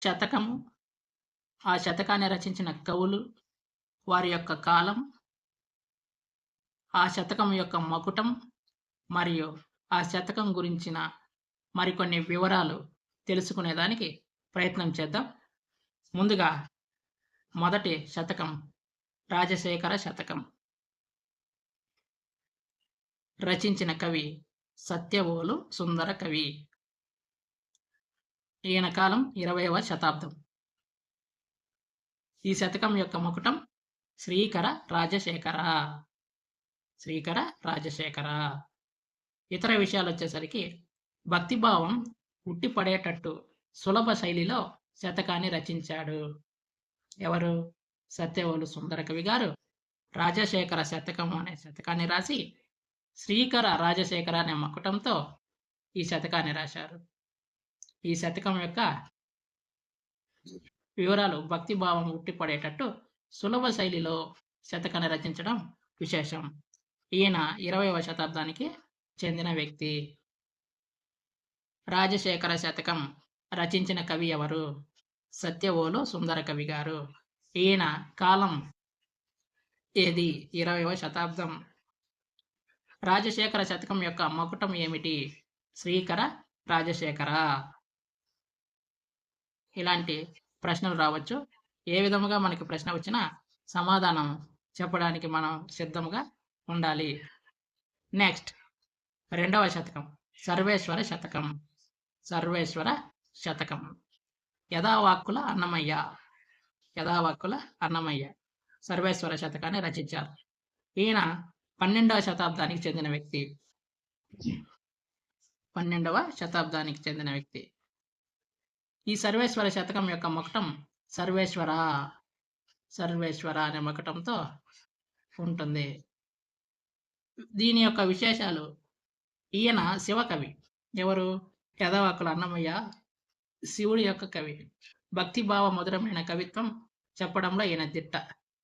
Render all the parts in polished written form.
శతకము, ఆ శతకాన్ని రచించిన కవులు, వారి యొక్క కాలం, ఆ శతకం యొక్క మకుటం మరియు ఆ శతకం గురించిన మరికొన్ని వివరాలు తెలుసుకునేదానికి ప్రయత్నం చేద్దాం. ముందుగా మొదటి శతకం రాజశేఖర శతకం. రచించిన కవి సత్యవోలు సుందర కవి. ఈయన కాలం 20వ శతాబ్దం. ఈ శతకం యొక్క మకుటం శ్రీకర రాజశేఖర. శ్రీకర రాజశేఖర. ఇతర విషయాలు వచ్చేసరికి భక్తిభావం ఉట్టిపడేటట్టు సులభ శైలిలో శతకాన్ని రచించాడు. ఎవరు? సత్యవోలు సుందర కవి గారు రాజశేఖర శతకం అనే శతకాన్ని రాసి శ్రీకర రాజశేఖర అనే మకుటంతో ఈ శతకాన్ని రాశారు. ఈ శతకం యొక్క వివరాలు భక్తిభావం ఉట్టిపడేటట్టు సులభ శైలిలో శతకాన్ని రచించడం విశేషం. ఈయన 20వ శతాబ్దానికి చెందిన వ్యక్తి. రాజశేఖర శతకం రచించిన కవి ఎవరు? సత్యవోలు సుందర కవి గారు. ఈయన కాలం ఏది? 20వ శతాబ్దం. రాజశేఖర శతకం యొక్క మకుటం ఏమిటి? శ్రీకర రాజశేఖర. ఇలాంటి ప్రశ్నలు రావచ్చు. ఏ విధముగా మనకి ప్రశ్న వచ్చినా సమాధానం చెప్పడానికి మనం సిద్ధంగా ఉండాలి. నెక్స్ట్, 2వ శతకం సర్వేశ్వర శతకం. సర్వేశ్వర శతకం. యథావాక్కుల అన్నమయ్య. యథావాక్కుల అన్నమయ్య సర్వేశ్వర శతకాన్ని రచించారు. ఈయన 12వ శతాబ్దానికి చెందిన వ్యక్తి. 12వ శతాబ్దానికి చెందిన వ్యక్తి. ఈ సర్వేశ్వర శతకం యొక్క మకుటం సర్వేశ్వర. సర్వేశ్వర అనే మకుటంతో ఉంటుంది. దీని యొక్క విశేషాలు: ఈయన శివకవి. ఎవరు? యథావాక్కుల అన్నమయ్య శివుడి యొక్క కవి. భక్తిభావ మధురమైన కవిత్వం చెప్పడంలో ఈయన దిట్ట.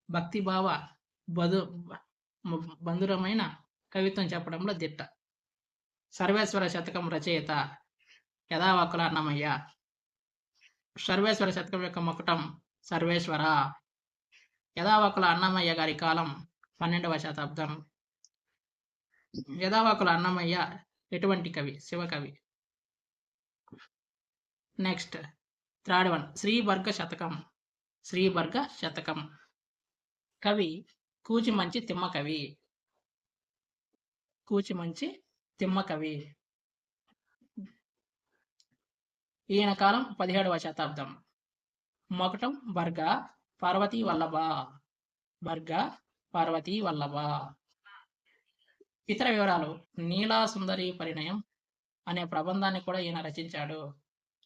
భక్తిభావ బంధురమైన కవిత్వం చెప్పడంలో దిట్ట. సర్వేశ్వర శతకం రచయిత యథావాక్కుల అన్నమయ్య. సర్వేశ్వర శతకం యొక్క మకుటం సర్వేశ్వర. యథావాక్కుల అన్నమయ్య గారి కాలం 12వ శతాబ్దం. యథావాక్కుల అన్నమయ్య ఎటువంటి కవి? శివకవి. నెక్స్ట్, 3rd వన్ శ్రీవర్గ శతకం. శ్రీవర్గ శతకం. కవి కూచిమంచి తిమ్మకవి. కూచిమంచి తిమ్మకవి. ఈయన కాలం 17వ శతాబ్దం. మకుటం బర్గ పార్వతీ వల్లభ. బర్గ పార్వతీ వల్లభ. ఇతర వివరాలు: నీలా సుందరి పరిణయం అనే ప్రబంధాన్ని కూడా ఈయన రచించాడు.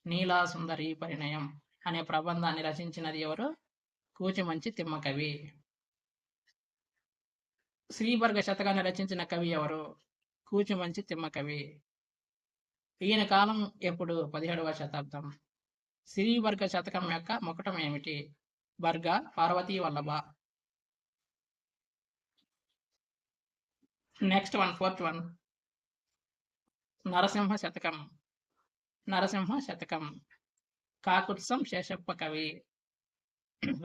నీలా సుందరి పరిణయం అనే ప్రబంధాన్ని రచించినది ఎవరు? కూచిమంచి తిమ్మకవి. శ్రీవర్గ శతకాన్ని రచించిన కవి ఎవరు? కూచిమంచి తిమ్మకవి. ఈయన కాలం ఎప్పుడు? 17వ శతాబ్దం. శ్రీవర్గ శతకం యొక్క మకుటం ఏమిటి? బర్గ Parvati Vallabha. Next one, 4th one Narasimha శతకం. నరసింహ శతకం. కాకుత్సం శేషప్ప కవి.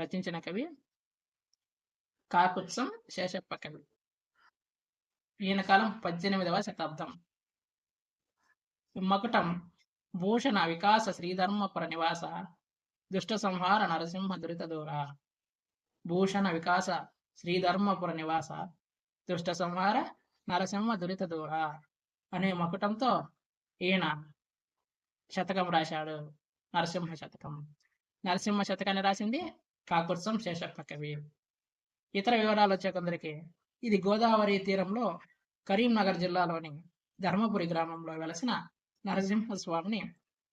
రచించిన కవి కాకుత్సం శేషప్ప కవి. ఈయన కాలం 18వ శతాబ్దం. మకుటం భూషణ వికాస శ్రీధర్మపుర నివాస దుష్ట సంహార నరసింహ దురిత దూర. భూషణ వికాస శ్రీధర్మపుర నివాస దుష్ట సంహార నరసింహ దురిత దూర అనే మకుటంతో ఈయన శతకం రాశాడు. నరసింహ శతకం. నరసింహ శతకాన్ని రాసింది కాకుత్సం శేషప్ప కవి. ఇతర వివరాలు వచ్చే కొందరికి ఇది గోదావరి తీరంలో కరీంనగర్ జిల్లాలోని ధర్మపురి గ్రామంలో వెలసిన నరసింహస్వామిని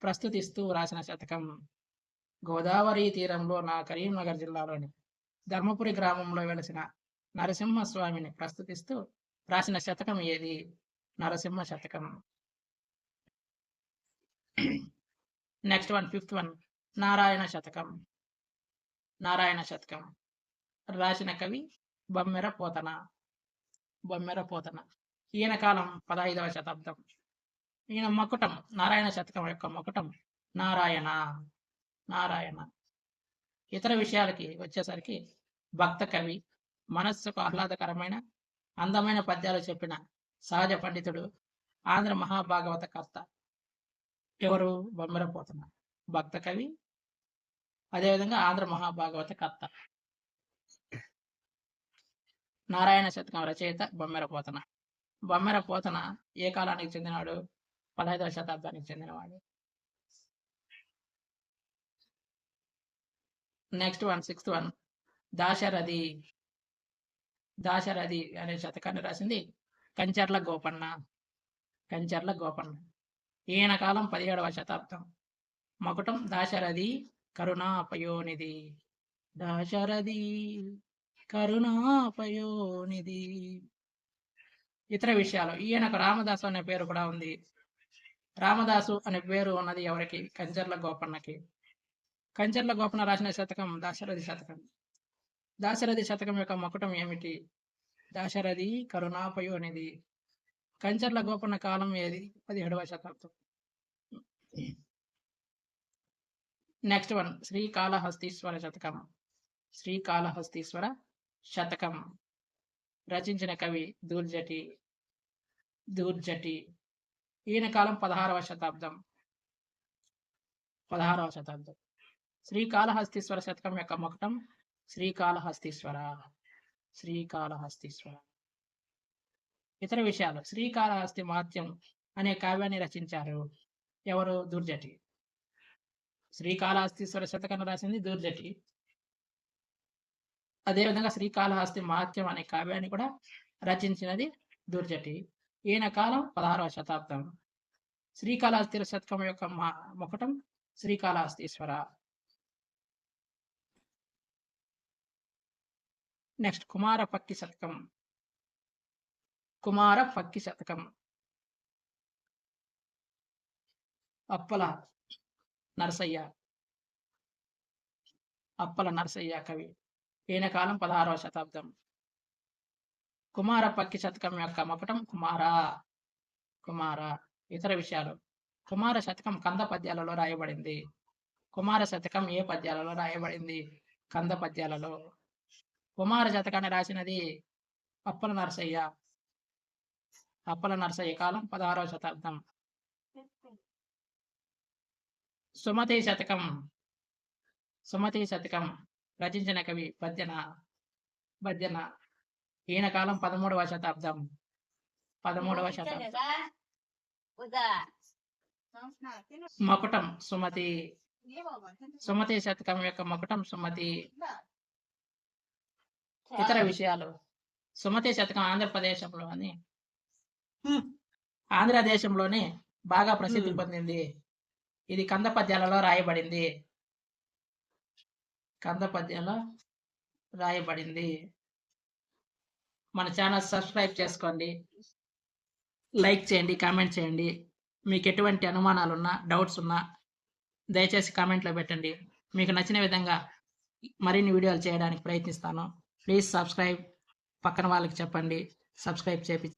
ప్రస్తుతిస్తూ రాసిన శతకం. గోదావరి తీరంలో కరీంనగర్ జిల్లాలోని ధర్మపురి గ్రామంలో వెలసిన నరసింహస్వామిని ప్రస్తుతిస్తూ రాసిన శతకం ఏది? నరసింహ శతకం. Next one, 5th one Narayana శతకం. నారాయణ శతకం. రాసిన కవి బమ్మెర పోతన. బొమ్మెర పోతన. ఈయన కాలం 15వ శతాబ్దం. ఈయన మకుటం నారాయణ శతకం యొక్క మకుటం నారాయణ. నారాయణ. ఇతర విషయాలకి వచ్చేసరికి భక్త కవి, మనస్సుకు ఆహ్లాదకరమైన అందమైన పద్యాలు చెప్పిన సహజ పండితుడు, ఆంధ్ర మహాభాగవత కర్త ఎవరు? బొమ్మెరపోతన. భక్త కవి, అదేవిధంగా ఆంధ్ర మహాభాగవత కర్త. నారాయణ శతకం రచయిత బొమ్మెరపోతన. బొమ్మెరపోతన ఏ కాలానికి చెందినవాడు? 15వ శతాబ్దానికి చెందినవాడు. Next one, 6th one, Dasarathi. Dasarathi అనే శతకాన్ని రాసింది కంచర్ల గోపన్న. కంచర్ల గోపన్న. ఈయన కాలం 17వ శతాబ్దం. మకుటం దాశరథి కరుణాపయోనిధి. దాశరథి కరుణాపయోనిధి. ఇతర విషయాలు, ఈయనకు రామదాసు అనే పేరు కూడా ఉంది. రామదాసు అనే పేరు ఉన్నది ఎవరికి? కంచర్ల గోపన్నకి. కంచర్ల గోపన్న రాసిన శతకం దాశరథి శతకం. దాశరథి శతకం యొక్క మకుటం ఏమిటి? దాశరథి కరుణాపయోనిధి. కంచర్ల గోపన్న కాలం ఏది? 17వ శతాబ్దం. నెక్స్ట్ వన్, శ్రీకాళహస్తీశ్వర శతకం. శ్రీకాళహస్తీశ్వర శతకం రచించిన కవి దూర్జటి. దూర్జటి. ఈయన కాలం 16వ శతాబ్దం. 16వ శతాబ్దం. శ్రీకాళహస్తీశ్వర శతకం యొక్క మకుటం శ్రీకాళహస్తీశ్వర. శ్రీకాళహస్తీశ్వర. ఇతర విషయాలు, శ్రీకాళహస్తి మహత్యం అనే కావ్యాన్ని రచించారు ఎవరు? దూర్జటి. శ్రీకాళహస్తీశ్వర శతకాన్ని రాసింది దూర్జటి. అదేవిధంగా శ్రీకాళహస్తి మహత్యం అనే కావ్యాన్ని కూడా రచించినది దూర్జటి. ఈయన కాలం 16వ శతాబ్దం. శ్రీకాళహస్తి శతకం యొక్క మకుటం శ్రీకాళహస్తీశ్వర. నెక్స్ట్, కుమారపక్కి శతకం. కుమారపక్కి శతకం అప్పల నరసయ్య. అప్పల నరసయ్య కవి. ఈయన కాలం 16వ శతాబ్దం. కుమారపక్కి శతకం యొక్క మకుటం కుమార. కుమార. ఇతర విషయాలు, కుమార శతకం కంద పద్యాలలో రాయబడింది. కుమార శతకం ఏ పద్యాలలో రాయబడింది? కంద పద్యాలలో. కుమార శతకాన్ని రాసినది అప్పల నరసయ్య. అప్పల నరసయ్య కాలం 16వ శతాబ్దం. సుమతి శతకం. సుమతి శతకం రచించిన కవి బద్దెన. బద్దెన. ఈయన కాలం 13వ శతాబ్దం. 13వ శతాబ్దం. మకుటం సుమతి. సుమతి శతకం యొక్క మకుటం సుమతి. ఇతర విషయాలు, సుమతి శతకం ఆంధ్రదేశంలోనే బాగా ప్రసిద్ధి పొందింది. ఇది కంద పద్యాలలో రాయబడింది. కంద పద్యాలలో రాయబడింది. మన ఛానల్ సబ్స్క్రైబ్ చేసుకోండి, లైక్ చేయండి, కామెంట్ చేయండి. మీకు ఎటువంటి అనుమానాలు ఉన్నా, డౌట్స్ ఉన్నా దయచేసి కామెంట్లో పెట్టండి. మీకు నచ్చిన విధంగా మరిన్ని వీడియోలు చేయడానికి ప్రయత్నిస్తాను. Please subscribe. పక్కన వాళ్ళకి చెప్పండి సబ్స్క్రైబ్ చేపి